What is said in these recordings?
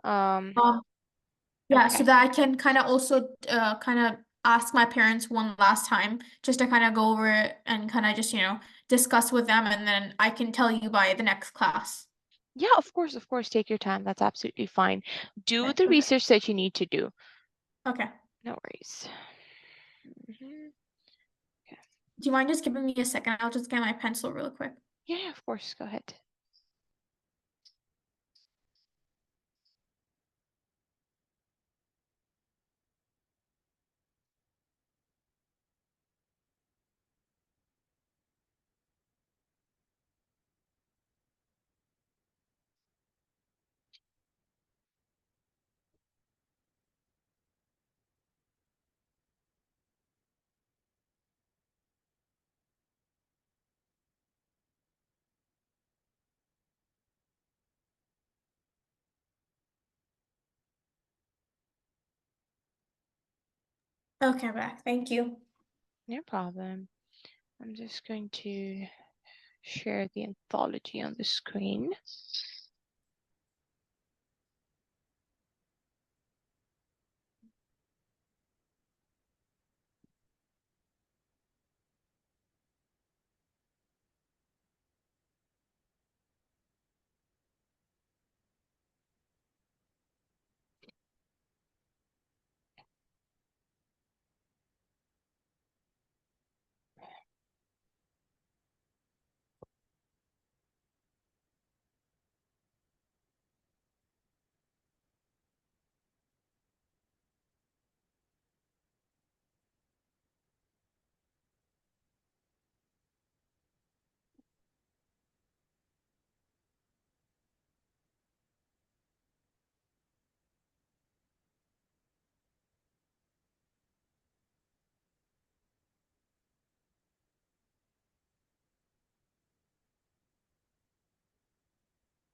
Um, yeah, so Okay. that I can kind of also kind of ask my parents one last time just to kind of go over it and kind of just, discuss with them and then I can tell you by the next class. Yeah, of course, take your time. That's absolutely fine. Do Okay, the perfect. research that you need to do. Okay. No worries. Mhm. Okay. Do you mind just giving me a second? I'll just get my pencil real quick. Yeah, of course, go ahead. Okay, back. Thank you. No problem. I'm just going to share the anthology on the screen.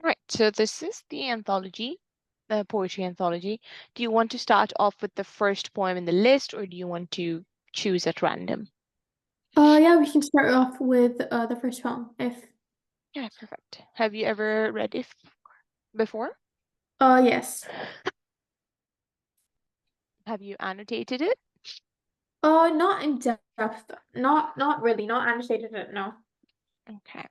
Right, so this is the anthology, the poetry anthology. Do you want to start off with the first poem in the list, or do you want to choose at random? Yeah, we can start off with the first poem if Yeah, perfect. Have you ever read it before? yes. Have you annotated it? Not in depth. Not really. Not annotated it, no. Okay,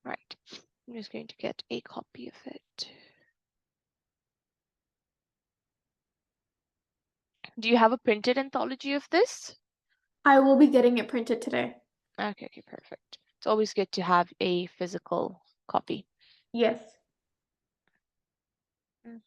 right. I'm just going to get a copy of it. Do you have a printed anthology of this? I will be getting it printed today. Okay, okay, perfect. It's always good to have a physical copy. Yes. Mm.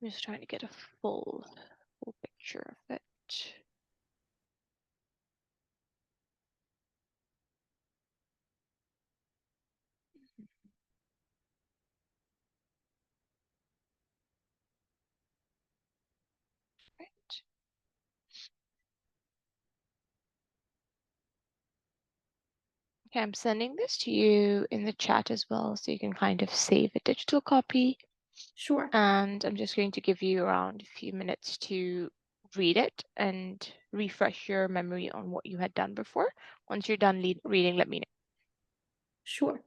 I'm just trying to get a full picture of it. Right. Okay, I'm sending this to you in the chat as well, so you can kind of save a digital copy. Sure. And I'm just going to give you around a few minutes to read it and refresh your memory on what you had done before. Once you're done reading, let me know. Sure.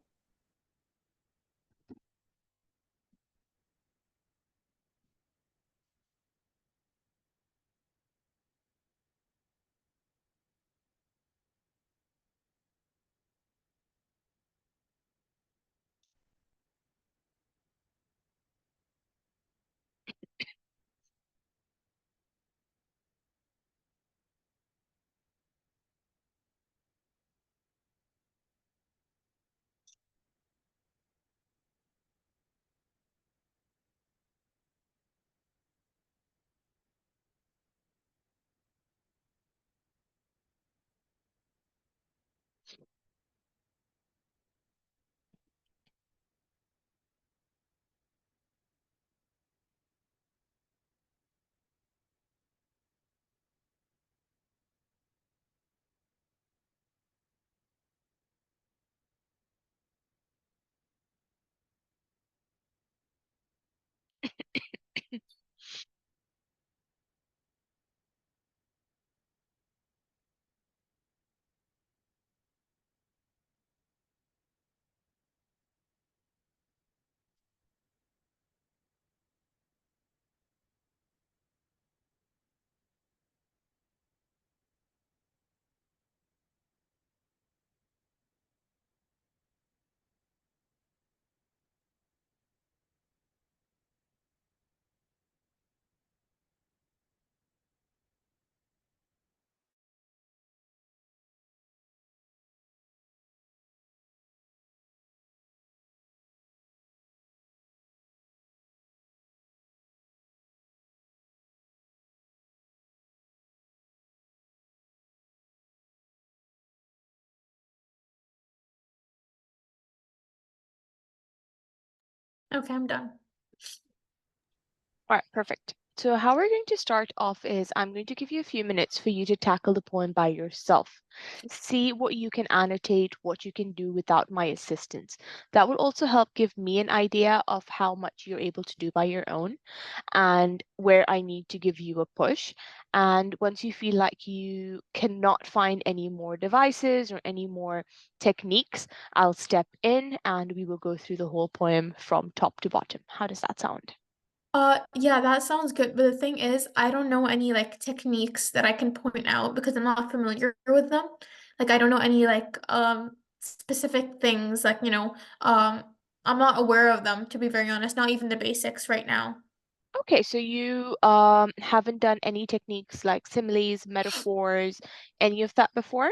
Okay, I'm done. All right, perfect. So how we're going to start off is I'm going to give you a few minutes for you to tackle the poem by yourself. See what you can annotate, what you can do without my assistance. That will also help give me an idea of how much you're able to do by your own and where I need to give you a push. And once you feel like you cannot find any more devices or any more techniques, I'll step in and we will go through the whole poem from top to bottom. How does that sound? Yeah, that sounds good. But the thing is, I don't know any like techniques that I can point out because I'm not familiar with them. Like I don't know any like specific things like, I'm not aware of them to be very honest, not even the basics right now. Okay, so you haven't done any techniques like similes, metaphors, any of that before?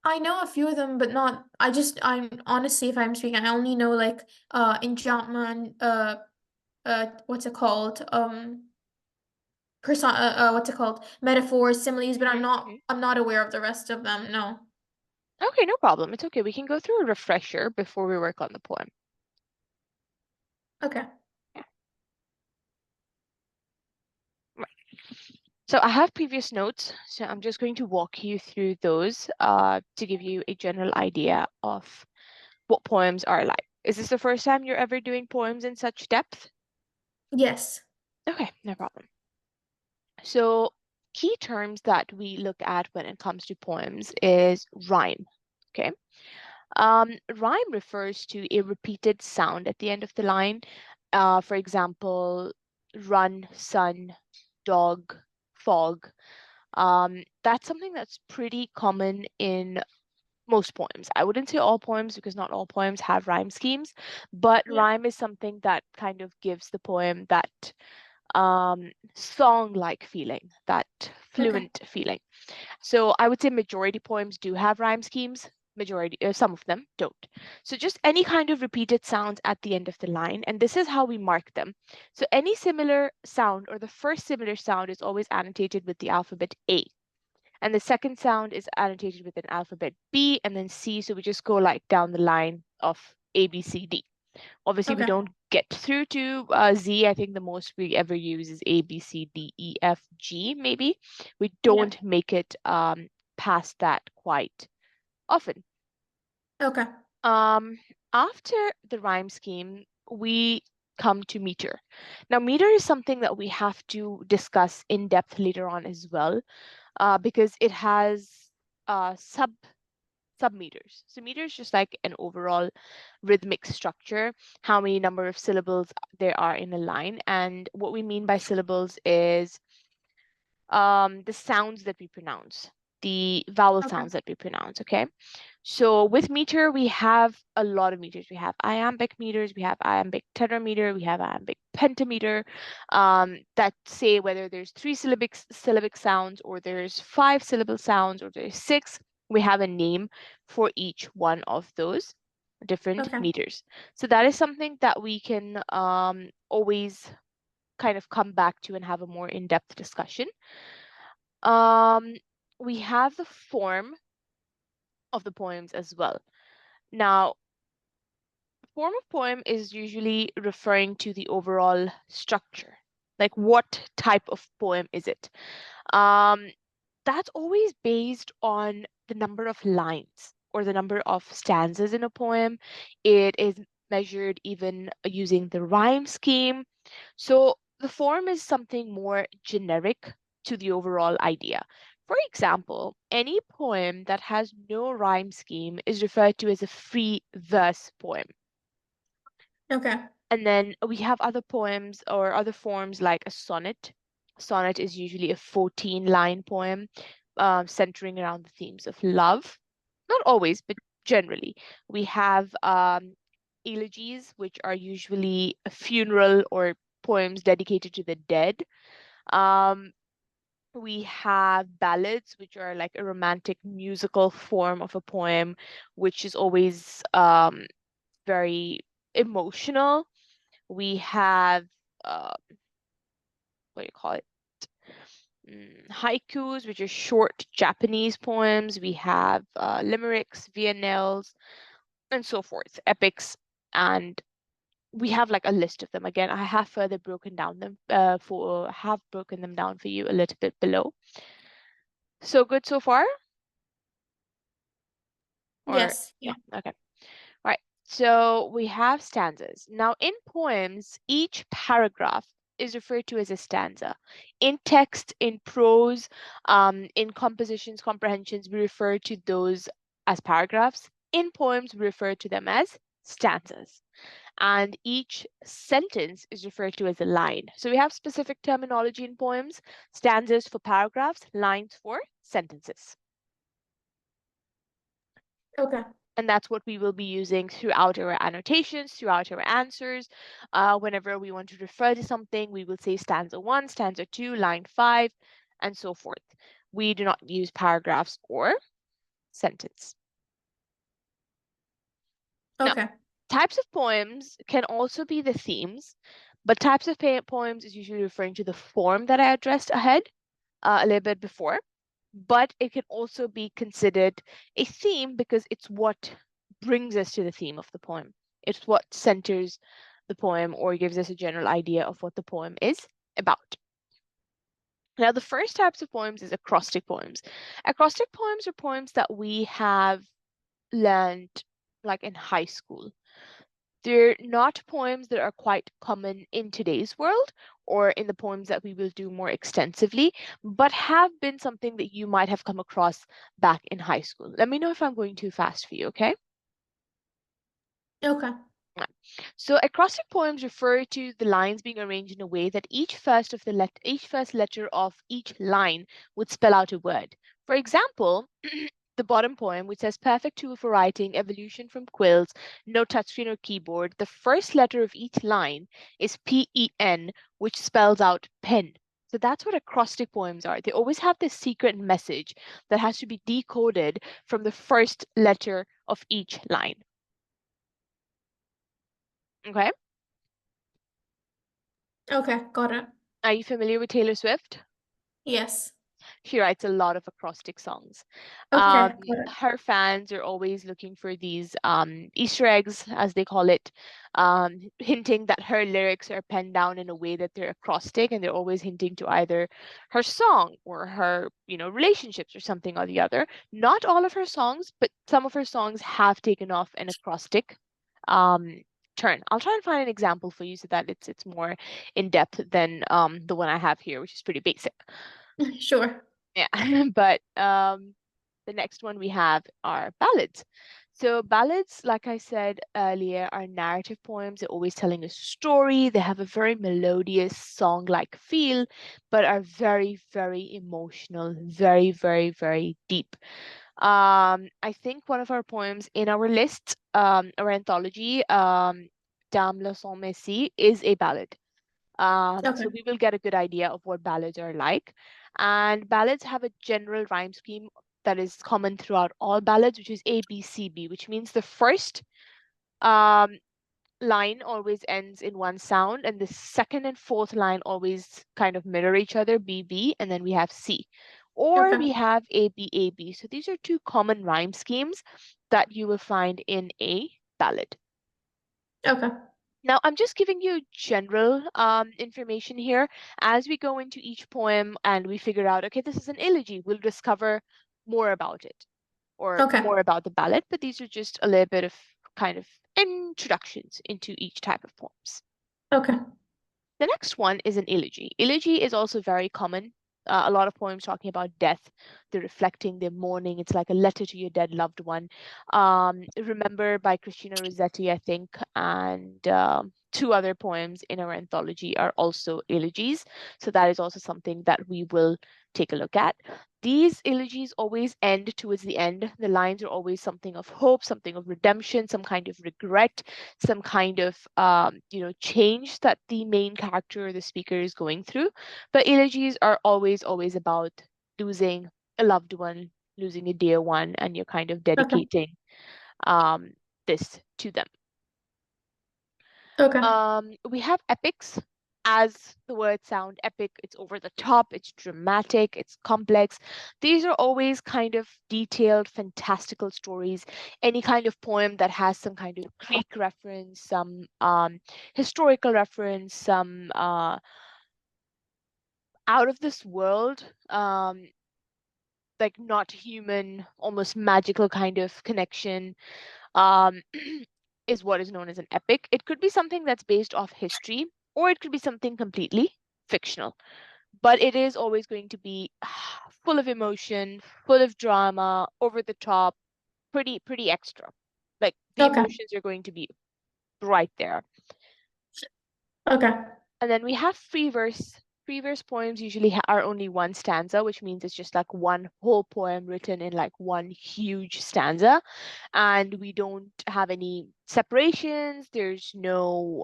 I know a few of them, but not I'm honestly if I'm speaking, I only know like enjambment, what's it called? What's it called? Metaphors, similes, but Hmm. I'm not aware of the rest of them. No. Okay, no problem. It's okay. We can go through a refresher before we work on the poem. Okay. Yeah. Right. So I have previous notes, so I'm just going to walk you through those to give you a general idea of what poems are like. Is this the first time you're ever doing poems in such depth? Yes. Okay, no problem. So key terms that we look at when it comes to poems is rhyme. Okay. Rhyme refers to a repeated sound at the end of the line. For example, run, sun, dog, fog. That's something that's pretty common in most poems. I wouldn't say all poems because not all poems have rhyme schemes, but Yeah. rhyme is something that kind of gives the poem that song-like feeling, that Okay. fluent feeling. So I would say majority poems do have rhyme schemes. Majority, some of them don't. So just any kind of repeated sounds at the end of the line, and this is how we mark them. So any similar sound or the first similar sound is always annotated with the alphabet A, and the second sound is annotated with an alphabet B and then C. So we just go like down the line of A, B, C, D. Obviously, we Okay. don't get through to Z. I think the most we ever use is A, B, C, D, E, F, G, maybe. We Yeah. don't make it past that quite often. Okay. Um, After the rhyme scheme, we come to meter. Now, meter is something that we have to discuss in depth later on as well, because it has submeters. So meter is just like an overall rhythmic structure, how many number of syllables there are in a line. And what we mean by syllables is the sounds that we pronounce, the vowel Okay. sounds that we pronounce, okay? So with meter, we have a lot of meters. We have iambic meters, we have iambic tetrameter, we have iambic pentameter, that say whether there's three syllabic sounds or there's five syllable sounds or there's six. We have a name for each one of those different Okay. meters. So that is something that we can always kind of come back to and have a more in-depth discussion. Um, we have the form of the poems as well. Now, form of poem is usually referring to the overall structure. Like what type of poem is it? Um, that's always based on the number of lines or the number of stanzas in a poem. It is measured even using the rhyme scheme. So the form is something more generic to the overall idea. For example, any poem that has no rhyme scheme is referred to as a free verse poem. Okay. And then we have other poems or other forms like a sonnet. Sonnet is usually a 14-line poem centering around the themes of love. Not always, but generally. We have elegies, which are usually a funeral or poems dedicated to the dead. Um, we have ballads, which are like a romantic musical form of a poem, which is always very emotional. We have what do you call it? Haikus, which are short Japanese poems. We have limericks, villanelles, and so forth, epics, and we have like a list of them. Again, I have further broken down them have broken them down for you a little bit below. So good so far? Or Yes. yeah, Yeah. okay. All right. So we have stanzas. Now in poems, each paragraph is referred to as a stanza. In text, in prose, in compositions, comprehensions, we refer to those as paragraphs. In poems, we refer to them as stanzas. And each sentence is referred to as a line. So we have specific terminology in poems, stanzas for paragraphs, lines for sentences. Okay. And that's what we will be using throughout our annotations, throughout our answers. Whenever we want to refer to something, we will say stanza 1, stanza 2, line 5, and so forth. We do not use paragraphs or sentence. Now, Okay. types of poems can also be the themes, but types of poems is usually referring to the form that I addressed ahead a little bit before. But it can also be considered a theme because it's what brings us to the theme of the poem. It's what centers the poem or gives us a general idea of what the poem is about. Now, the first types of poems is acrostic poems. Acrostic poems are poems that we have learned like in high school. They're not poems that are quite common in today's world or in the poems that we will do more extensively, but have been something that you might have come across back in high school. Let me know if I'm going too fast for you, okay? Okay. Right. So acrostic poems refer to the lines being arranged in a way that each first letter of each line would spell out a word. For example, the bottom poem, which says perfect tool for writing, evolution from quills, no touchscreen or keyboard, the first letter of each line is P-E-N, which spells out pen. So that's what acrostic poems are. They always have this secret message that has to be decoded from the first letter of each line. Okay? Okay. Got it. Are you familiar with Taylor Swift? Yes. She writes a lot of acrostic songs. Okay. Got it. Her fans are always looking for these Easter eggs, as they call it, hinting that her lyrics are penned down in a way that they're acrostic, and they're always hinting to either her song or her, relationships or something or the other. Not all of her songs, but some of her songs have taken off an acrostic um, turn. I'll try and find an example for you so that it's more in depth than the one I have here, which is pretty basic. Sure. Yeah, but the next one we have are ballads. So ballads, like I said earlier, are narrative poems. They're always telling a story. They have a very melodious song-like feel, but are very, very emotional, very, very, very deep. I think one of our poems in our list, our anthology, Dame le Son Messie, is a ballad. So Okay. we will get a good idea of what ballads are like. And ballads have a general rhyme scheme that is common throughout all ballads, which is ABCB, which means the first um, line always ends in one sound, and the second and fourth line always kind of mirror each other, BB, and then we have C. Or Okay. we have ABAB. So these are two common rhyme schemes that you will find in a ballad. Okay. Now, I'm just giving you general information here. As we go into each poem and we figure out, okay, this is an elegy, we'll discover more about it or Okay. more about the ballad, but these are just a little bit of kind of introductions into each type of poems. Okay. The next one is an elegy. Elegy is also very common. A lot of poems talking about death, they're reflecting, they're mourning. It's like a letter to your dead loved one. Remember by Christina Rossetti, I think, and two other poems in our anthology are also elegies. So that is also something that we will take a look at. These elegies always end towards the end. The lines are always something of hope, something of redemption, some kind of regret, some kind of change that the main character or the speaker is going through. But elegies are always about losing a loved one, losing a dear one, and you're kind of Okay. dedicating this to them. Okay. We have epics as the words sound, epic, it's over the top, it's dramatic, it's complex. These are always kind of detailed, fantastical stories. Any kind of poem that has some kind of Greek reference, some historical reference, some out of this world, like not human, almost magical kind of connection, um, is what is known as an epic. It could be something that's based off history, or it could be something completely fictional. But it is always going to be full of emotion, full of drama, over the top, pretty extra. Like the Okay. emotions are going to be right there. Okay. And then we have free verse. Free verse poems usually are only one stanza, which means it's just like one whole poem written in like one huge stanza. And we don't have any separations. There's no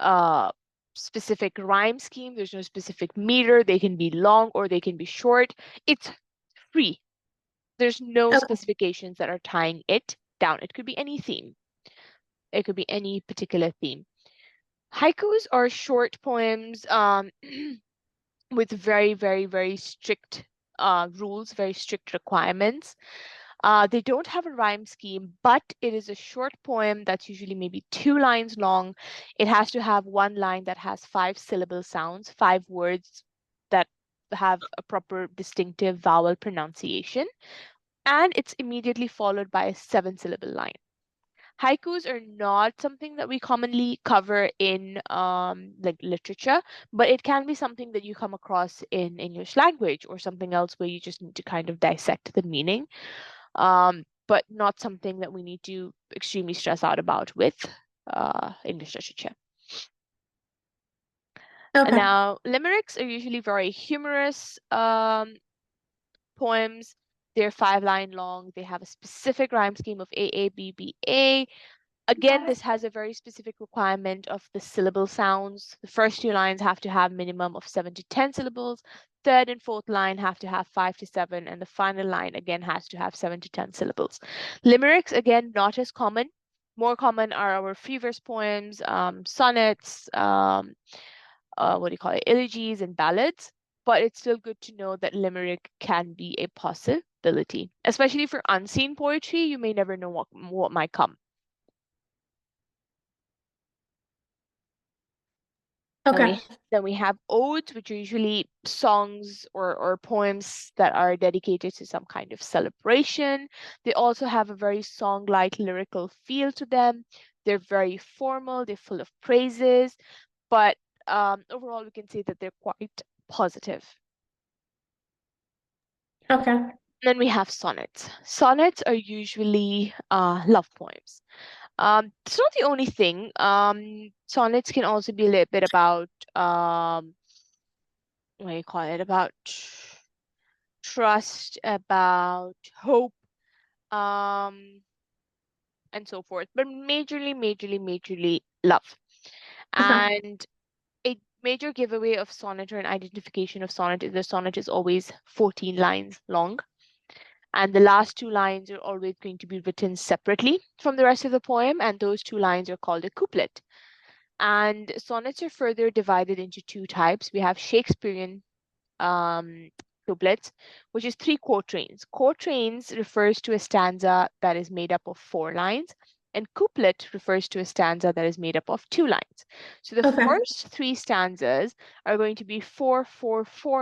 uh, specific rhyme scheme. There's no specific meter. They can be long or they can be short. It's free. There's no Okay. specifications that are tying it down. It could be any theme. It could be any particular theme. Haikus are short poems with very strict rules, very strict requirements. They don't have a rhyme scheme, but it is a short poem that's usually maybe 2 lines long. It has to have one line that has 5 syllable sounds, 5 words that have a proper distinctive vowel pronunciation, and it's immediately followed by a 7 syllable line. Haikus are not something that we commonly cover in like literature, but it can be something that you come across in English language or something else where you just need to kind of dissect the meaning, but not something that we need to extremely stress out about with English literature. And Okay. now limericks are usually very humorous poems. They're 5 line long. They have a specific rhyme scheme of A A B B A. Again, this has a very specific requirement of the syllable sounds. The first 2 lines have to have minimum of 7 to 10 syllables. Third and fourth line have to have 5 to 7, and the final line again has to have 7 to 10 syllables. Limericks, again, not as common. More common are our free verse poems, sonnets, what do you call it, elegies and ballads. But it's still good to know that limerick can be a possibility, especially for unseen poetry. You may never know what might come. And Okay. then we have odes, which are usually songs or poems that are dedicated to some kind of celebration. They also have a very song-like lyrical feel to them. They're very formal, they're full of praises, but overall we can say that they're quite positive. Okay. Then we have sonnets. Sonnets are usually love poems. It's not the only thing. Sonnets can also be a little bit about what do you call it? About trust, about hope, um, and so forth. But majorly love. Okay. And a major giveaway of sonnet or an identification of sonnet is the sonnet is always 14 lines long. And the last 2 lines are always going to be written separately from the rest of the poem, and those 2 lines are called a couplet. And sonnets are further divided into 2 types. We have Shakespearean um, couplets, which is 3 quatrains. Quatrains refers to a stanza that is made up of 4 lines, and couplet refers to a stanza that is made up of 2 lines. So the Okay. first 3 stanzas are going to be 4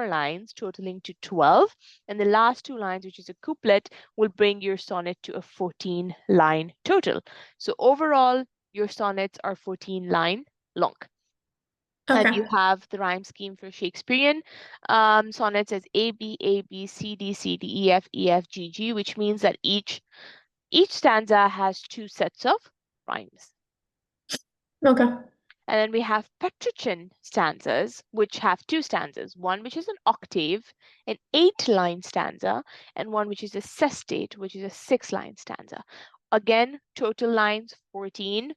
lines, totaling to 12, and the last 2 lines, which is a couplet, will bring your sonnet to a 14-line total. So overall, your sonnets are 14-line long. And Okay. you have the rhyme scheme for Shakespearean sonnets as A B A B C D C D E F E F G G, which means that each stanza has 2 sets of rhymes. Okay. And then we have Petrarchan stanzas, which have 2 stanzas, one which is an octave, an 8-line stanza, and one which is a sestate, which is a 6-line stanza. Again, total lines 14.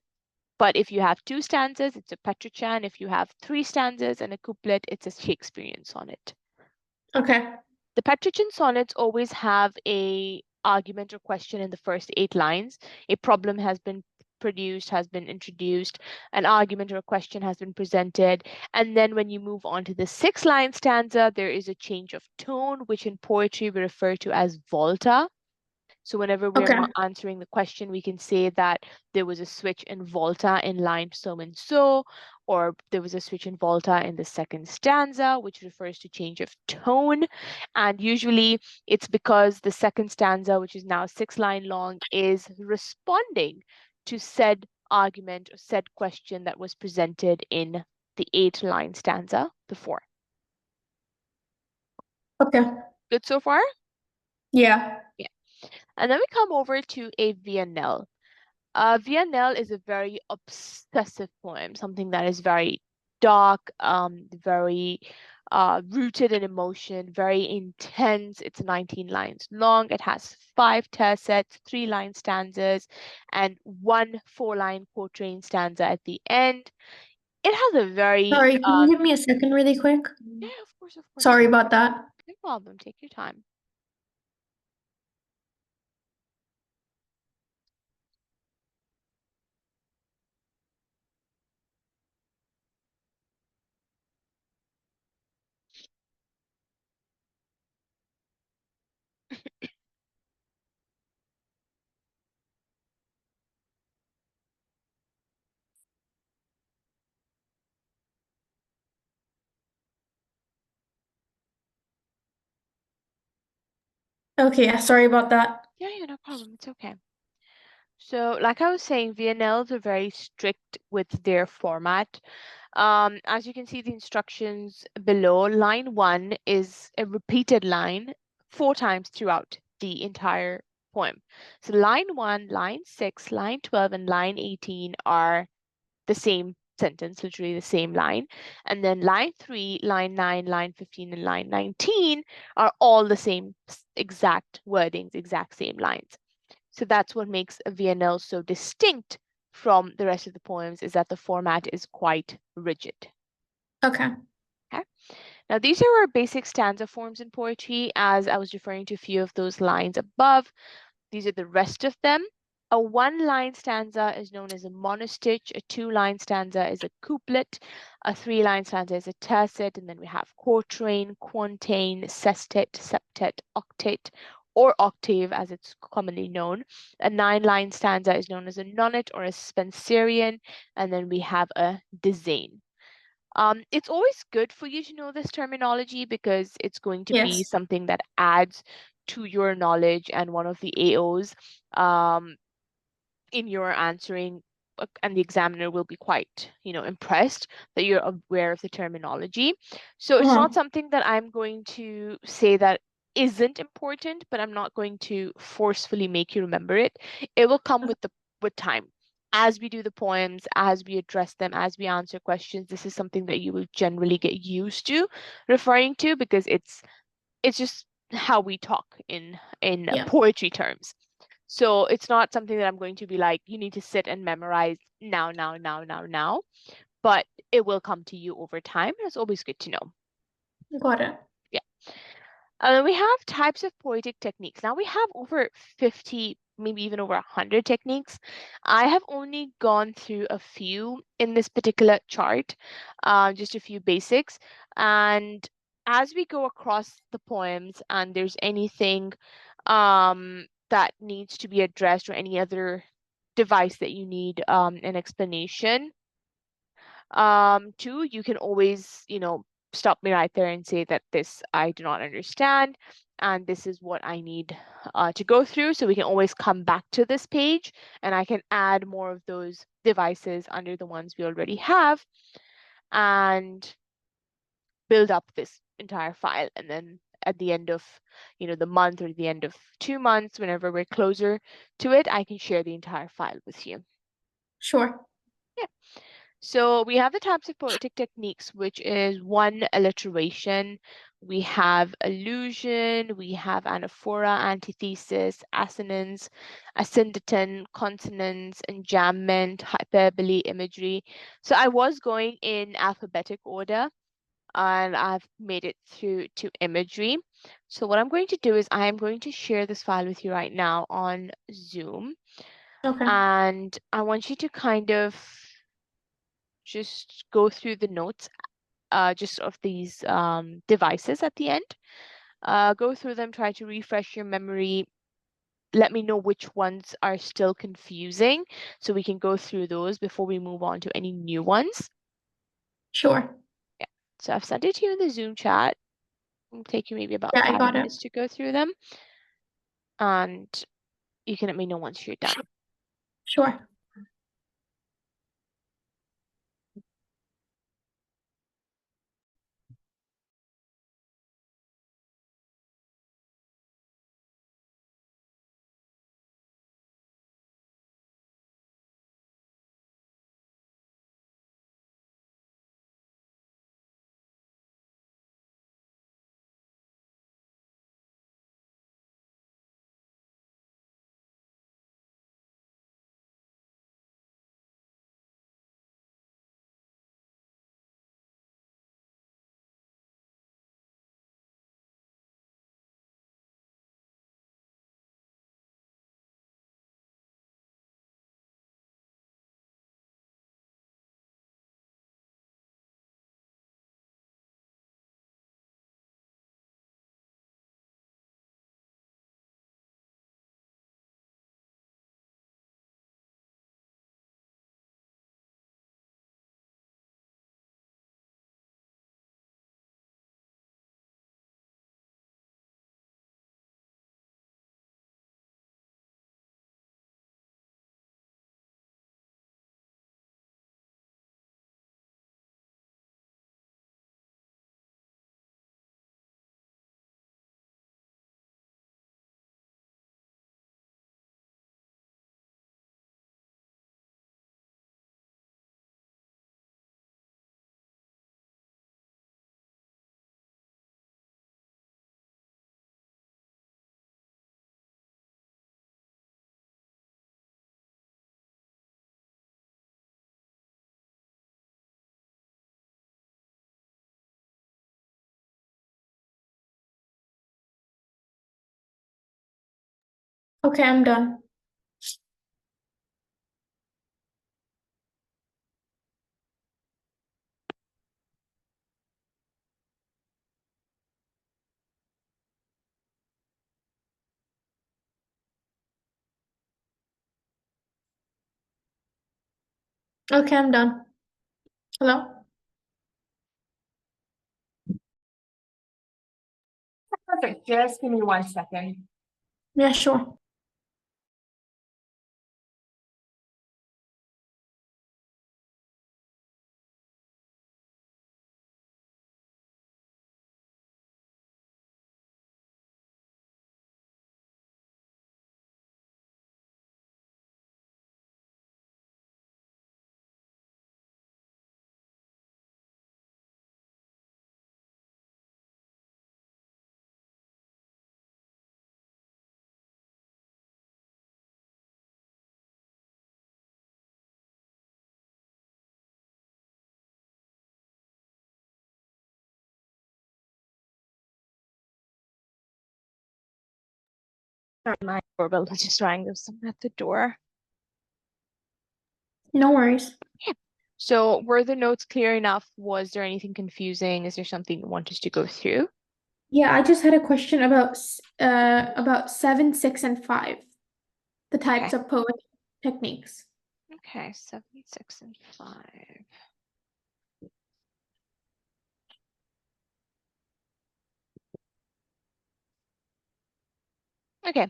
But if you have 2 stanzas, it's a Petrarchan. If you have 3 stanzas and a couplet, it's a Shakespearean sonnet. Okay. The Petrarchan sonnets always have a argument or question in the first 8 lines. A problem has been produced, has been introduced, an argument or a question has been presented, and then when you move on to the 6-line stanza, there is a change of tone, which in poetry we refer to as volta. So whenever we're Okay. not answering the question, we can say that there was a switch in volta in line so and so, or there was a switch in volta in the second stanza, which refers to change of tone. And usually it's because the second stanza, which is now 6 line long, is responding to said argument or said question that was presented in the 8-line stanza before. Okay. Good so far? Yeah. Yeah. And then we come over to a Villanelle. Villanelle is a very obsessive poem, something that is very dark, very rooted in emotion, very intense. It's 19 lines long. It has 5 tercets, 3-line stanzas, and 1 4-line quatrain stanza at the end. It has a very Sorry, can you give me a second really quick? yeah, of course, of course. Sorry about that. No problem. Take your time. Okay, yeah, sorry about that. Yeah, yeah, no problem. It's okay. So, like I was saying, VNLs are very strict with their format. As you can see, the instructions below, line 1 is a repeated line 4 times throughout the entire poem. So line 1, line 6, line 12, and line 18 are the same sentence, literally the same line. And then line 3, line 9, line 15, and line 19 are all the same exact wordings, exact same lines. So that's what makes a VNL so distinct from the rest of the poems, is that the format is quite rigid. Okay. Okay. Now these are our basic stanza forms in poetry, as I was referring to a few of those lines above. These are the rest of them. A 1-line stanza is known as a monostich, a 2-line stanza is a couplet, a 3-line stanza is a tercet, and then we have quatrain, quatrain, sestet, septet, octet, or octave as it's commonly known. A 9-line stanza is known as a nonet or a Spenserian, and then we have a dizaine. It's always good for you to know this terminology because it's going to be Yes. something that adds to your knowledge, and one of the AOs in your answering, and the examiner will be quite, impressed that you're aware of the terminology. So it's not Uh-huh. something that I'm going to say that isn't important, but I'm not going to forcefully make you remember it. It will come with time. As we do the poems, as we address them, as we answer questions, this is something that you will generally get used to referring to, because it's just how we talk in Yeah. poetry terms. So it's not something that I'm going to be like, you need to sit and memorize now, now, now, now, now, but it will come to you over time. It's always good to know. Got it. Yeah. We have types of poetic techniques. Now we have over 50, maybe even over 100 techniques. I have only gone through a few in this particular chart, just a few basics. And as we go across the poems and there's anything that needs to be addressed, or any other device that you need an explanation to, you can always, stop me right there and say that this I do not understand, and this is what I need to go through. So we can always come back to this page, and I can add more of those devices under the ones we already have and build up this entire file. And then at the end of, the month, or the end of 2 months, whenever we're closer to it, I can share the entire file with you. Sure. Yeah. So we have the types of poetic techniques, which is 1, alliteration. We have allusion, we have anaphora, antithesis, assonance, asyndeton, consonance, enjambment, hyperbole, imagery. So I was going in alphabetic order, and I've made it through to imagery. So what I'm going to do is I am going to share this file with you right now on Zoom. Okay. And I want you to kind of just go through the notes, just of these devices at the end. Go through them, try to refresh your memory. Let me know which ones are still confusing so we can go through those before we move on to any new ones. Sure. Yeah. So I've sent it to you in the Zoom chat. It'll take you maybe about Yeah, I 5 minutes got it. to go through them. And you can let me know once you're done. Sure. Okay, I'm done. Okay, I'm done. Hello? Perfect. Just give me 1 second. Yeah, sure. Sorry, my doorbell just rang. There's someone at the door. No worries. Yeah. So were the notes clear enough? Was there anything confusing? Is there something you want us to go through? Yeah, I just had a question about 7, 6, and 5, the Okay. types of poet techniques. Okay, 7, 6, and 5. Okay,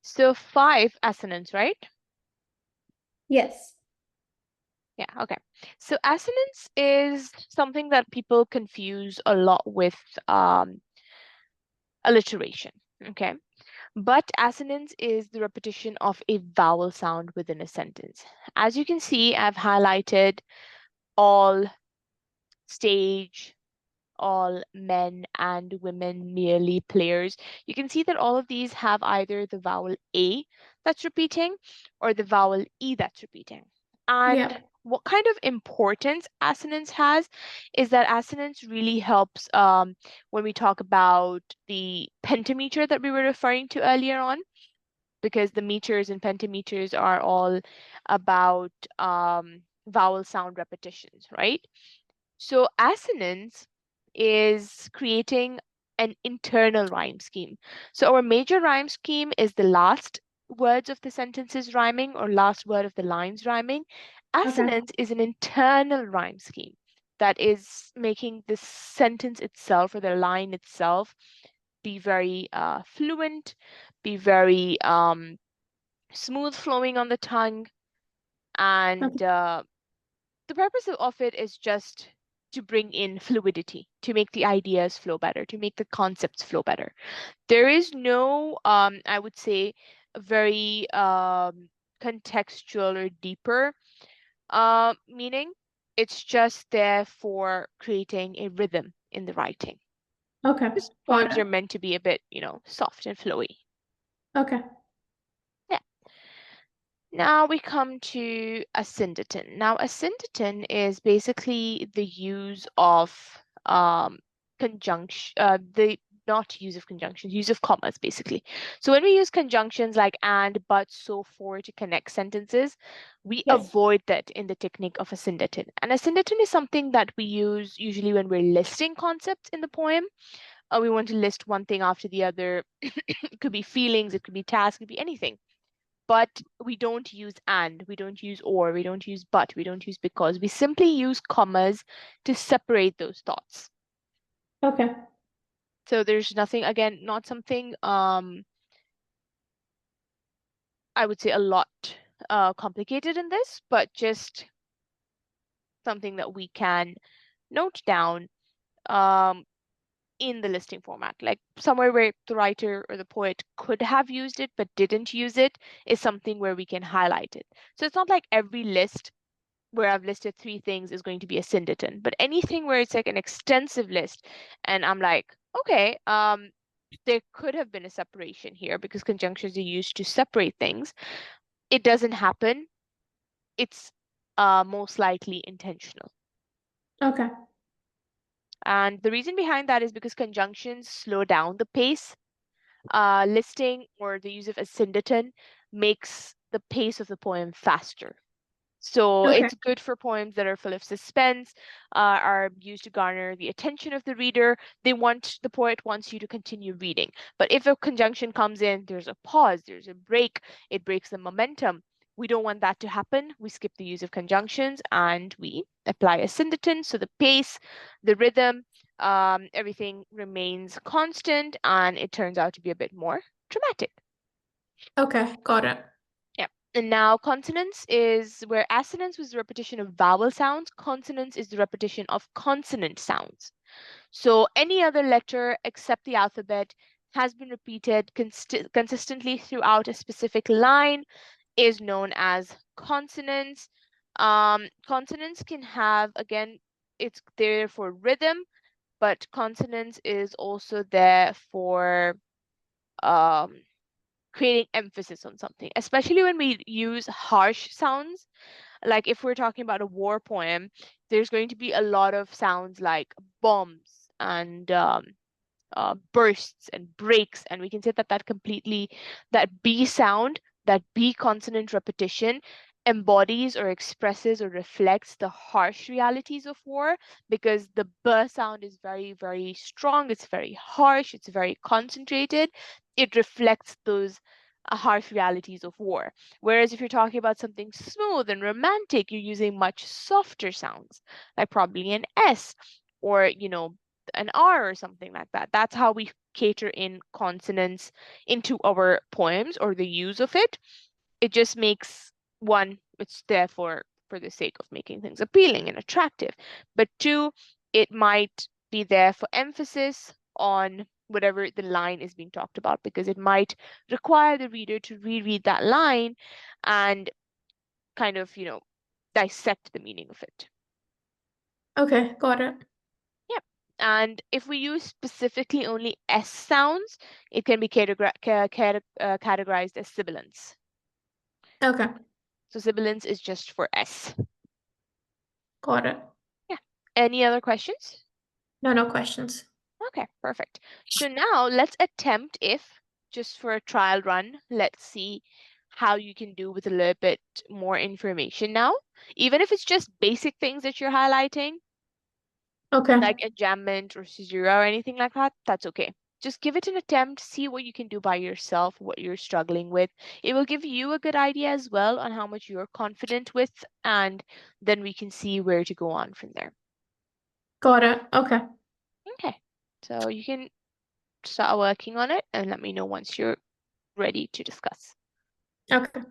so 5 assonance, right? Yes. Yeah, okay. So assonance is something that people confuse a lot with alliteration, okay? But assonance is the repetition of a vowel sound within a sentence. As you can see, I've highlighted all, stage, all, men and women, merely, players. You can see that all of these have either the vowel A that's repeating or the vowel E that's repeating. And Yeah. what kind of importance assonance has is that assonance really helps when we talk about the pentameter that we were referring to earlier on. because the meters and pentameters are all about vowel sound repetitions, right? So assonance is creating an internal rhyme scheme. So our major rhyme scheme is the last words of the sentences rhyming or last word of the lines rhyming. Okay. Assonance is an internal rhyme scheme that is making the sentence itself or the line itself be very fluent, be very smooth flowing on the tongue, Okay. and the purpose of it is just to bring in fluidity, to make the ideas flow better, to make the concepts flow better. There is no, I would say, very contextual or deeper meaning. It's just there for creating a rhythm in the writing. Okay. Because Got poems it. are meant to be a bit, soft and flowy. Okay. Yeah. Now we come to a syndeton. Now a syndeton is basically the use of conjunction, the not use of conjunctions, use of commas basically. So when we use conjunctions like and, but, so, for to connect sentences, we Yes. avoid that in the technique of a syndeton. And a syndeton is something that we use usually when we're listing concepts in the poem. We want to list one thing after the other. It could be feelings, it could be tasks, it could be anything, but we don't use and, we don't use or, we don't use but, we don't use because. We simply use commas to separate those thoughts. Okay. So there's nothing, again, not something I would say a lot complicated in this, but just something that we can note down um, in the listing format. Like somewhere where the writer or the poet could have used it but didn't use it is something where we can highlight it. So it's not like every list where I've listed 3 things is going to be a syndeton, but anything where it's like an extensive list and I'm like, okay, there could have been a separation here because conjunctions are used to separate things. It doesn't happen. It's most likely intentional. Okay. And the reason behind that is because conjunctions slow down the pace. Listing or the use of a syndeton makes the pace of the poem faster. So Okay. it's good for poems that are full of suspense, are used to garner the attention of the reader. The poet wants you to continue reading. But if a conjunction comes in, there's a pause, there's a break, it breaks the momentum. We don't want that to happen. We skip the use of conjunctions and we apply a syndeton. So the pace, the rhythm, everything remains constant and it turns out to be a bit more dramatic. Okay. Got it. Yeah. And now consonance is where assonance was the repetition of vowel sounds. Consonance is the repetition of consonant sounds. So any other letter except the alphabet has been repeated consistently throughout a specific line is known as consonance. Consonance can have, again, it's there for rhythm, but consonance is also there for um, creating emphasis on something, especially when we use harsh sounds. Like if we're talking about a war poem, there's going to be a lot of sounds like bombs and bursts and breaks, and we can say that that B sound, that B consonant repetition embodies or expresses or reflects the harsh realities of war because the B sound is very, very strong, it's very harsh, it's very concentrated. It reflects those harsh realities of war. Whereas if you're talking about something smooth and romantic, you're using much softer sounds, like probably an S or, an R or something like that. That's how we cater in consonants into our poems or the use of it. It just makes one, it's there for the sake of making things appealing and attractive. But two, it might be there for emphasis on whatever the line is being talked about because it might require the reader to reread that line and kind of, dissect the meaning of it. Okay. Got it. Yep. And if we use specifically only S sounds, it can be categorized as sibilants. Okay. So sibilants is just for S. Got it. Yeah. Any other questions? No, no questions. Okay, perfect. So now let's attempt if just for a trial run. Let's see how you can do with a little bit more information now. Even if it's just basic things that you're highlighting, Okay. like enjambment or caesura or anything like that, that's okay. Just give it an attempt, see what you can do by yourself, what you're struggling with. It will give you a good idea as well on how much you're confident with, and then we can see where to go on from there. Got it. Okay. Okay, so you can start working on it and let me know once you're ready to discuss. Okay.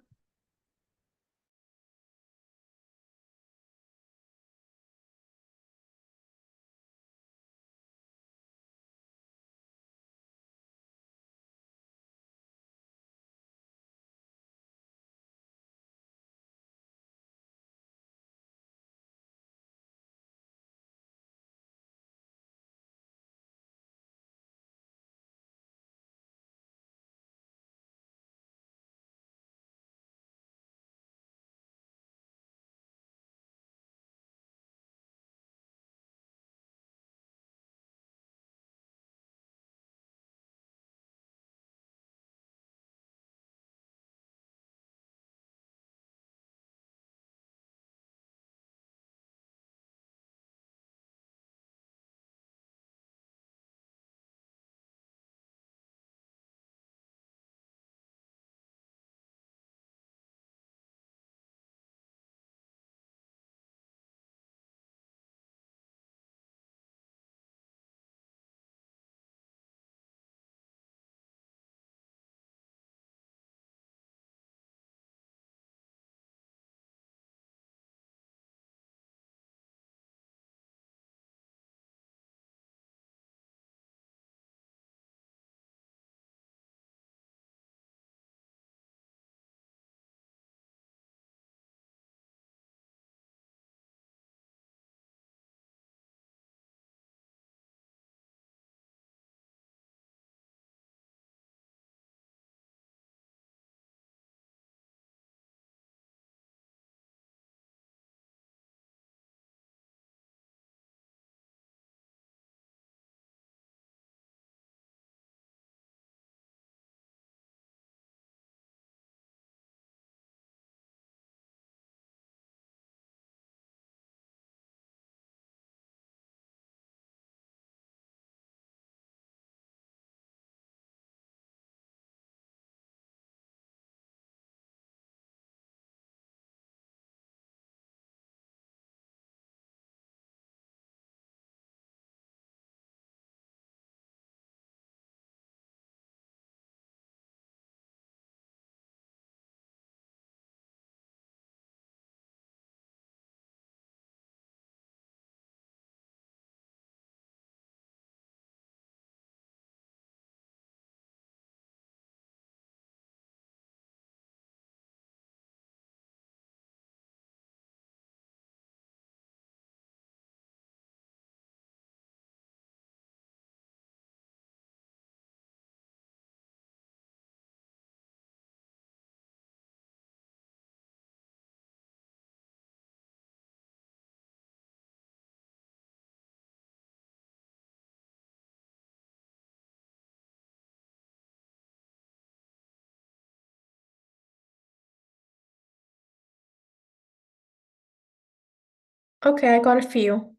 Okay, I got a few.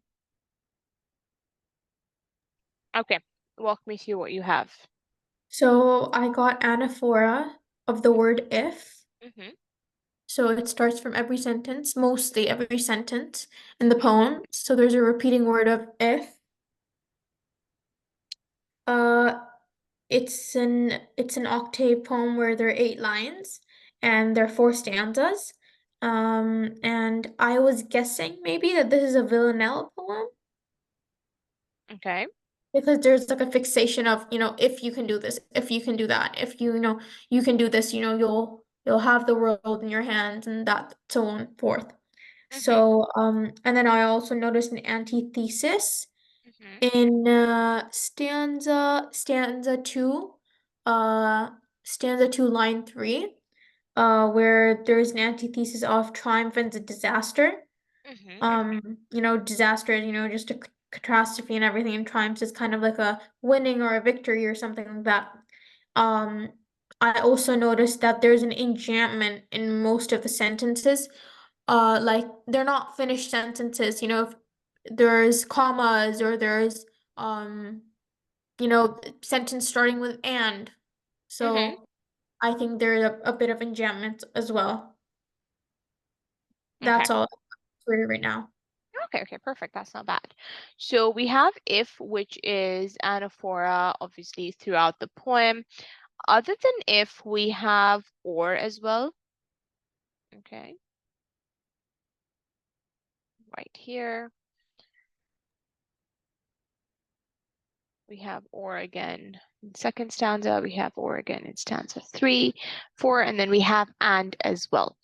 Okay, walk me through what you have. So I got anaphora of the word if. Mm-hmm, So it starts from every sentence, mostly every sentence in the mm-hmm, poem. So there's a repeating word of if. Uh, it's an octave poem where there are 8 lines and there are 4 stanzas. And I was guessing maybe that this is a Villanelle poem okay. because there's like a fixation of, if you can do this, if you can do that, if you can do this, you'll have the world in your hands and that so on and forth. Mm-hmm, So, and then I also noticed an antithesis mm-hmm, in stanza two, uh, stanza two, line three, where there's an antithesis of triumph and a disaster. mm-hmm, Disaster is, just a catastrophe and everything, and triumph is kind of like a winning or a victory or something like that. um, I also noticed that there's an enjambment in most of the sentences. Like they're not finished sentences, if there's commas or there's sentence starting with and. Mm-hmm. So I think there's a bit of enjambment as well. Okay. That's all for you right now. Okay, okay, perfect. That's not bad. So we have if, which is anaphora, obviously, throughout the poem. Other than if, we have or as well. Okay, right here. We have or again in second stanza. We have or again in stanza 3, 4, and then we have and as well.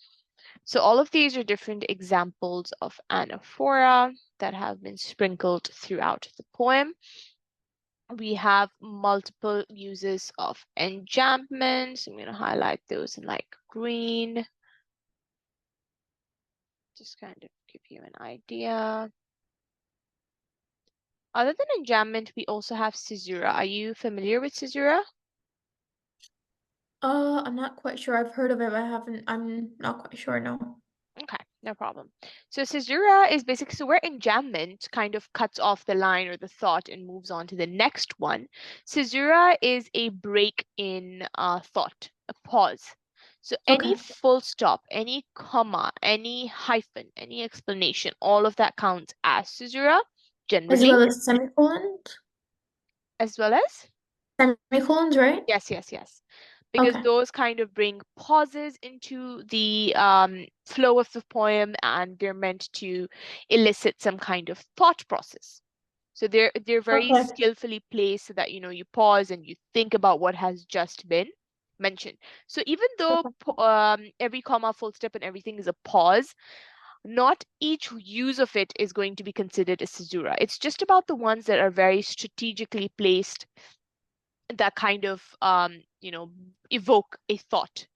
So all of these are different examples of anaphora that have been sprinkled throughout the poem. We have multiple uses of enjambments. I'm going to highlight those in like green. Just kind of give you an idea. Other than enjambment, we also have caesura. Are you familiar with caesura? I'm not quite sure. I've heard of it, but I'm not quite sure, no. Okay, no problem. So caesura is basically, so where enjambment kind of cuts off the line or the thought and moves on to the next one, caesura is a break in thought, a pause. So any Okay. full stop, any comma, any hyphen, any explanation, all of that counts as caesura As generally, well as semicolons? as well as Semicolons, right? yes, yes, yes. Because Okay. those kind of bring pauses into the flow of the poem and they're meant to elicit some kind of thought process. So they're very Okay. skillfully placed so that you pause and you think about what has just been mentioned. So even though Okay. every comma, full stop, and everything is a pause, not each use of it is going to be considered a caesura. It's just about the ones that are very strategically placed that kind of evoke a thought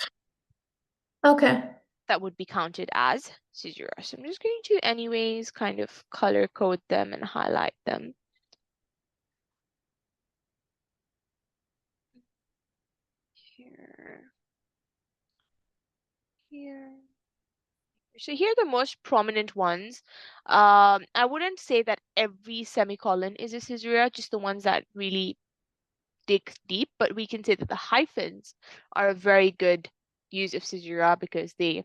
Okay. that would be counted as caesura. So I'm just going to anyways kind of color code them and highlight them here, here. So here are the most prominent ones. I wouldn't say that every semicolon is a caesura, just the ones that really dig deep, but we can say that the hyphens are a very good use of caesura because they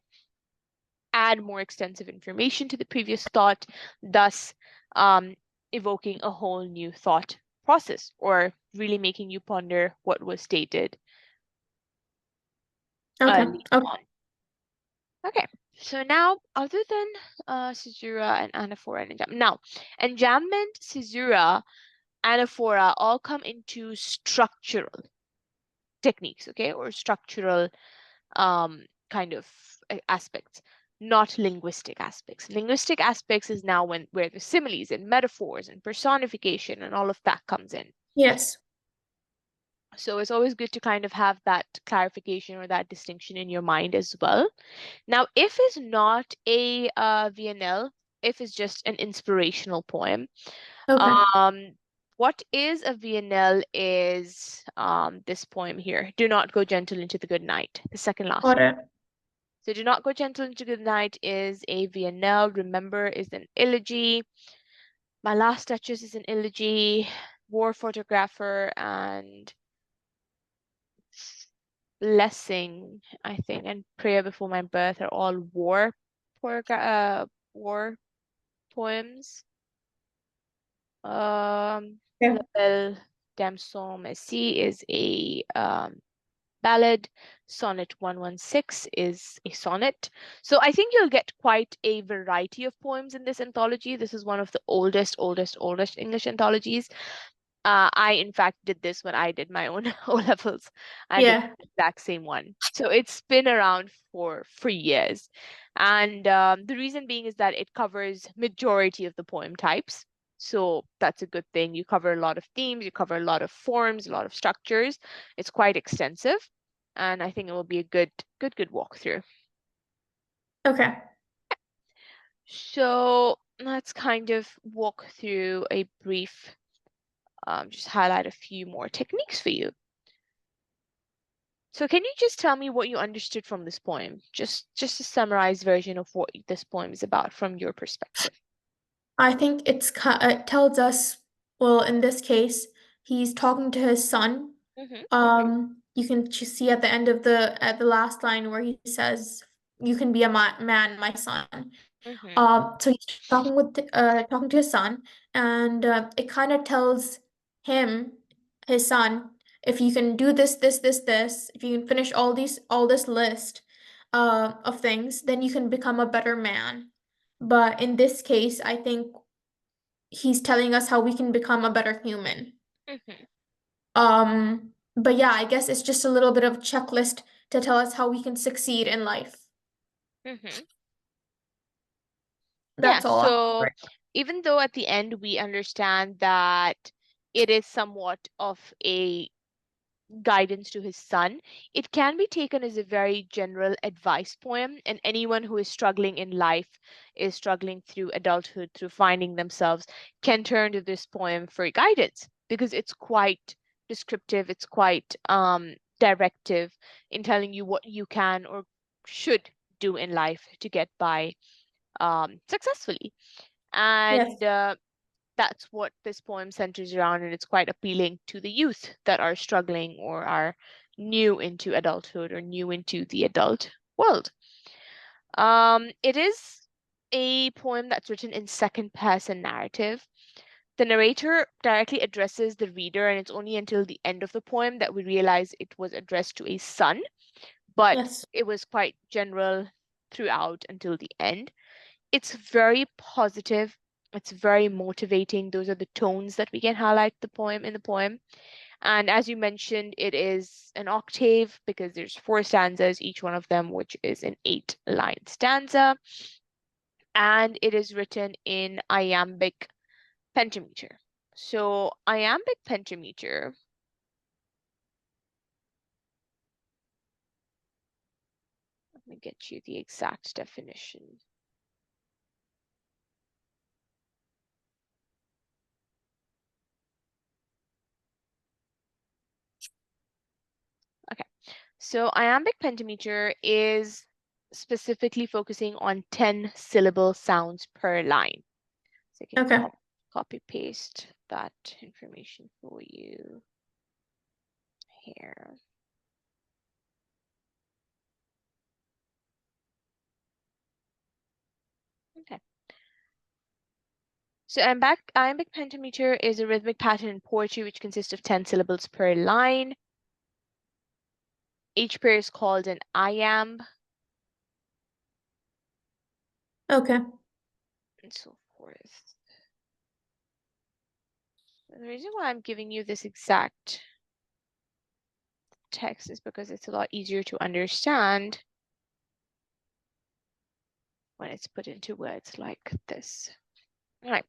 add more extensive information to the previous thought, thus um, evoking a whole new thought process or really making you ponder what was stated Okay. early Okay. on. Okay, so now other than caesura and anaphora and enjambment, now enjambment, caesura, anaphora all come into structural techniques, okay, or structural kind of aspects, not linguistic aspects. Linguistic aspects is now where the similes and metaphors and personification and all of that comes in. Yes. So it's always good to kind of have that clarification or that distinction in your mind as well. Now, if is not a VNL, if is just an inspirational poem. Okay. Um, what is a VNL is this poem here. Do not go gentle into the good night, the second last Got one. it. So do not go gentle into good night is a VNL. Remember is an elegy. My last touches is an elegy. War photographer and blessing, I think, and prayer before my birth are all war poems. Yeah. La Belle Dame sans Merci is a ballad. Sonnet 116 is a sonnet. So I think you'll get quite a variety of poems in this anthology. This is one of the oldest English anthologies. I, in fact, did this when I did my own O levels. I did Yeah. the exact same one. So it's been around for years. And the reason being is that it covers majority of the poem types. So that's a good thing. You cover a lot of themes, you cover a lot of forms, a lot of structures. It's quite extensive. And I think it will be a good walkthrough. Okay. So let's kind of walk through a brief, just highlight a few more techniques for you. So can you just tell me what you understood from this poem? Just a summarized version of what this poem is about from your perspective. I think it tells us, well, in this case, he's talking to his son. Mm-hmm, You can just see at the end of the last line where he says, "You can be a man, my son." mm-hmm, So he's talking to his son, and it kind of tells him, his son, if you can do this, if you can finish all this list of things, then you can become a better man. But in this case, I think he's telling us how we can become a better human. mm-hmm, But yeah, I guess it's just a little bit of checklist to tell us how we can succeed in life. mm-hmm. Yeah, That's all. so even though at the end we understand that it is somewhat of a guidance to his son, it can be taken as a very general advice poem, and anyone who is struggling in life, is struggling through adulthood, through finding themselves, can turn to this poem for guidance because it's quite descriptive, it's quite directive in telling you what you can or should do in life to get by successfully. Yes. And that's what this poem centers around, and it's quite appealing to the youth that are struggling or are new into adulthood or new into the adult world. It is a poem that's written in second person narrative. The narrator directly addresses the reader, and it's only until the end of the poem that we realize it was addressed to a son, but Yes. it was quite general throughout until the end. It's very positive. It's very motivating. Those are the tones that we can highlight the poem in the poem. And as you mentioned, it is an octave because there's four stanzas, each one of them, which is an 8-line stanza. And it is written in iambic pentameter. So iambic pentameter, let me get you the exact definition. Okay. So iambic pentameter is specifically focusing on 10 syllable sounds per line. So I can Okay. copy paste that information for you here. Okay. So iambic pentameter is a rhythmic pattern in poetry which consists of 10 syllables per line. Each pair is called an iamb Okay. and so forth. And the reason why I'm giving you this exact text is because it's a lot easier to understand when it's put into words like this. All right.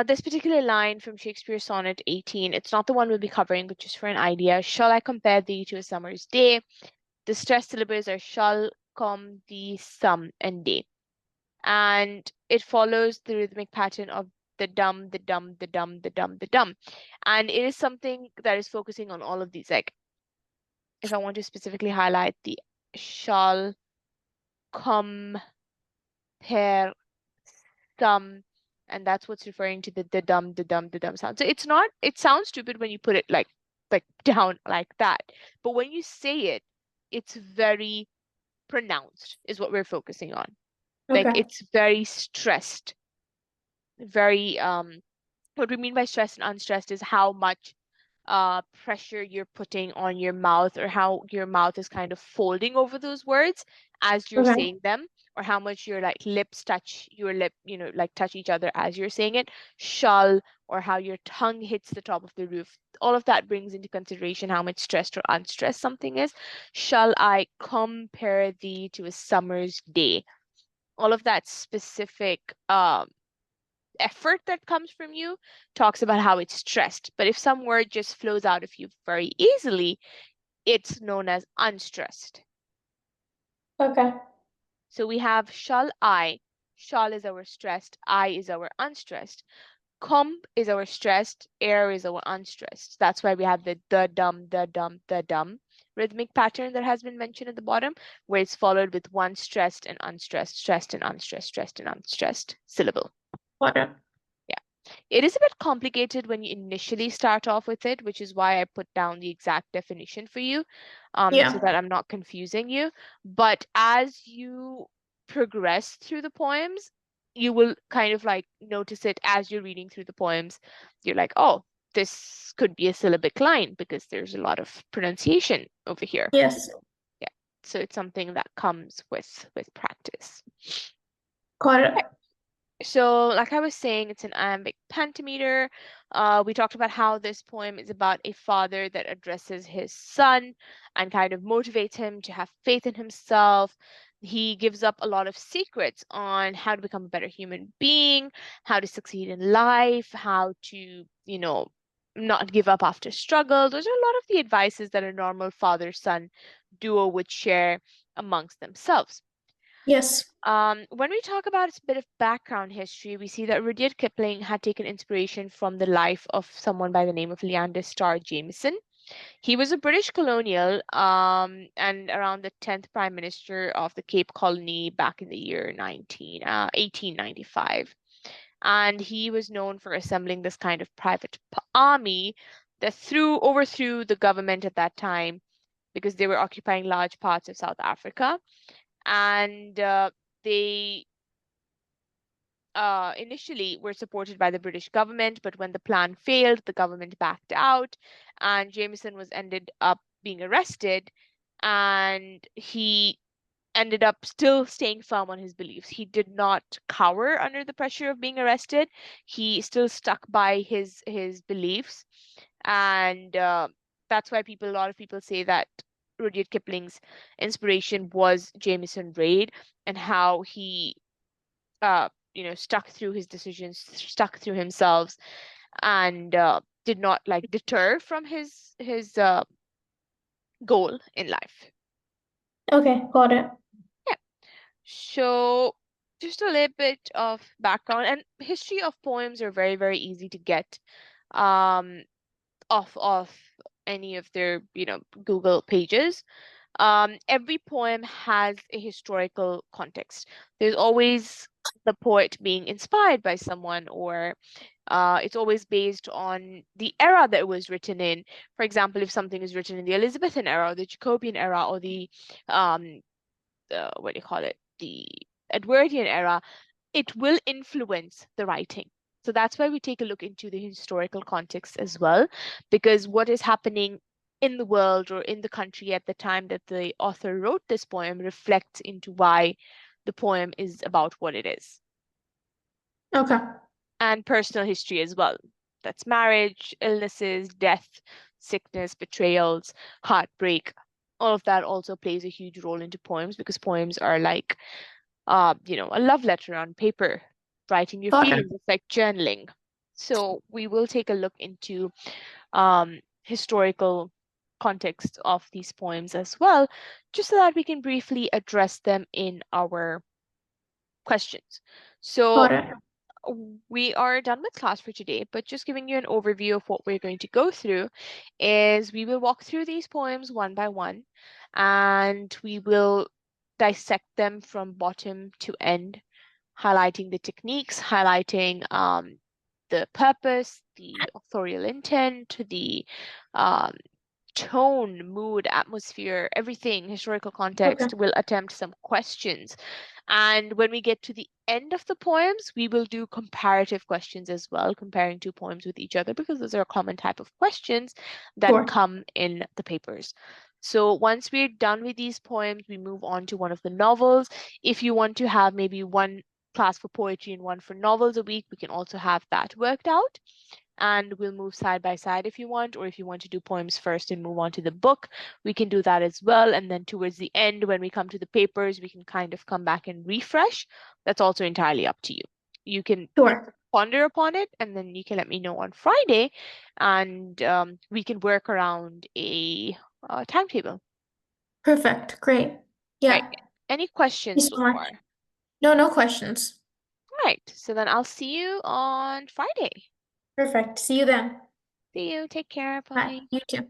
This particular line from Shakespeare's Sonnet 18, it's not the one we'll be covering, but just for an idea. Shall I compare thee to a summer's day? The stressed syllables are shall, com, thee, some, and day. And it follows the rhythmic pattern of the dum, the dum, the dum, the dum, the dum. And it is something that is focusing on all of these. Like, if I want to specifically highlight the shall, compare, some, and that's what's referring to the dum, the dum, the dum sound. So it's not, it sounds stupid when you put it like down like that. But when you say it, it's very pronounced, is what we're focusing on. Like Okay. it's very stressed, very what we mean by stressed and unstressed is how much pressure you're putting on your mouth, or how your mouth is kind of folding over those words as you're Okay. saying them, or how much your like lips touch your lip, like touch each other as you're saying it. Shall, or how your tongue hits the top of the roof. All of that brings into consideration how much stressed or unstressed something is. Shall I compare thee to a summer's day? All of that specific effort that comes from you talks about how it's stressed. But if some word just flows out of you very easily, it's known as unstressed. Okay. So we have shall I. Shall is our stressed, I is our unstressed. Comp is our stressed, air is our unstressed. That's why we have the dum, the dum, the dum rhythmic pattern that has been mentioned at the bottom, where it's followed with one stressed and unstressed, stressed and unstressed, stressed and unstressed syllable. Got it. Yeah. It is a bit complicated when you initially start off with it, which is why I put down the exact definition for you, so Yeah. that I'm not confusing you. But as you progress through the poems, you will kind of like notice it as you're reading through the poems. You're like, oh, this could be a syllabic line because there's a lot of pronunciation over here. Yes. Yeah. So it's something that comes with practice. Got it. So, like I was saying, it's an iambic pentameter. We talked about how this poem is about a father that addresses his son and kind of motivates him to have faith in himself. He gives up a lot of secrets on how to become a better human being, how to succeed in life, how to, not give up after struggle. Those are a lot of the advices that a normal father-son duo would share amongst themselves. Yes. When we talk about a bit of background history, we see that Rudyard Kipling had taken inspiration from the life of someone by the name of Leander Starr Jameson. He was a British colonial and around the 10th Prime Minister of the Cape Colony back in the year 1895. And he was known for assembling this kind of private army that overthrew the government at that time because they were occupying large parts of South Africa. And they initially were supported by the British government, but when the plan failed, the government backed out, and Jameson was ended up being arrested, and he ended up still staying firm on his beliefs. He did not cower under the pressure of being arrested. He still stuck by his beliefs, and that's why a lot of people say that Rudyard Kipling's inspiration was Jameson Raid and how he stuck through his decisions, stuck through himself, and did not like deter from his goal in life. Okay. Got it. Yeah. So just a little bit of background, and history of poems are very, very easy to get um off any of their, Google pages. Every poem has a historical context. There's always the poet being inspired by someone, or it's always based on the era that it was written in. For example, if something is written in the Elizabethan era, or the Jacobean era, or um, what do you call it, the Edwardian era, it will influence the writing. So that's why we take a look into the historical context as well, because what is happening in the world or in the country at the time that the author wrote this poem reflects into why the poem is about what it is. Okay. And personal history as well. That's marriage, illnesses, death, sickness, betrayals, heartbreak. All of that also plays a huge role into poems because poems are like a love letter on paper. Writing your Got it. feelings is like journaling. So we will take a look into historical context of these poems as well, just so that we can briefly address them in our questions. So Got it. we are done with class for today, but just giving you an overview of what we're going to go through is we will walk through these poems one by one, and we will dissect them from bottom to end, highlighting the techniques, highlighting the purpose, the authorial intent, the um, tone, mood, atmosphere, everything, historical Okay. context. We'll attempt some questions. And when we get to the end of the poems, we will do comparative questions as well, comparing two poems with each other, because those are a common type of questions that Sure. come in the papers. So once we're done with these poems, we move on to one of the novels. If you want to have maybe one class for poetry and one for novels a week, we can also have that worked out, and we'll move side by side if you want, or if you want to do poems first and move on to the book, we can do that as well. And then towards the end, when we come to the papers, we can kind of come back and refresh. That's also entirely up to you. You can Sure. ponder upon it, and then you can let me know on Friday, and we can work around a timetable. Perfect. Great. Right. Yeah. Any Thank questions you so so much. far? No, no questions. Right. So then I'll see you on Friday. Perfect. See you then. See you. Take care. Bye. Bye. You too.